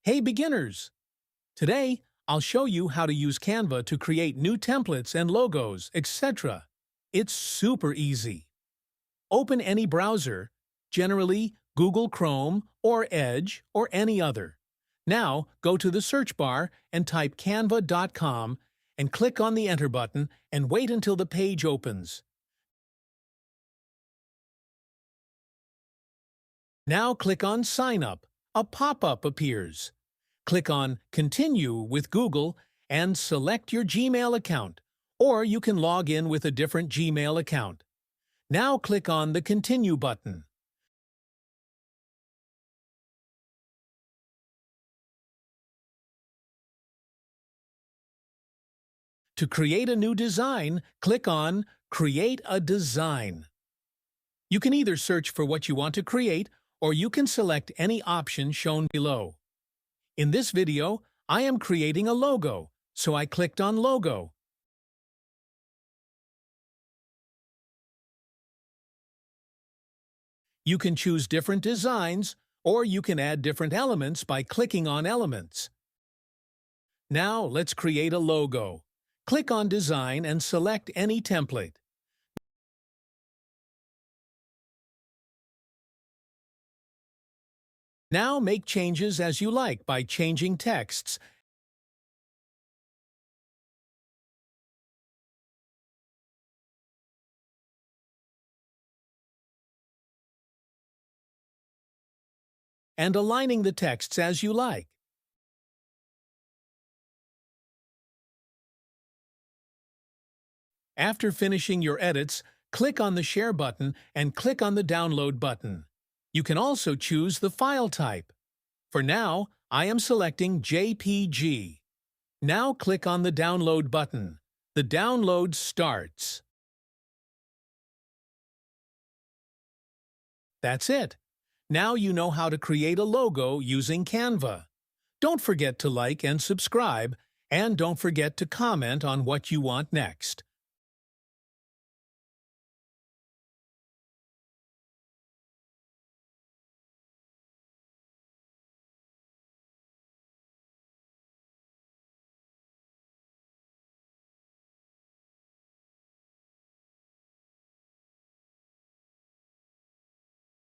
Hey beginners! Today, I'll show you how to use Canva to create new templates and logos, etc. It's super easy. Open any browser, generally Google Chrome or Edge or any other. Now, go to the search bar and type canva.com and click on the Enter button and wait until the page opens. Now click on Sign Up. A pop-up appears. Click on Continue with Google and select your Gmail account, or you can log in with a different Gmail account. Now click on the Continue button. To create a new design, click on Create a Design. You can either search for what you want to create, or you can select any option shown below. In this video, I am creating a logo, so I clicked on Logo. You can choose different designs, or you can add different elements by clicking on Elements. Now let's create a logo. Click on Design and select any template. Now make changes as you like by changing texts and aligning the texts as you like. After finishing your edits, click on the Share button and click on the Download button. You can also choose the file type. For now, I am selecting JPG. Now click on the Download button. The download starts. That's it. Now you know how to create a logo using Canva. Don't forget to like and subscribe, and don't forget to comment on what you want next.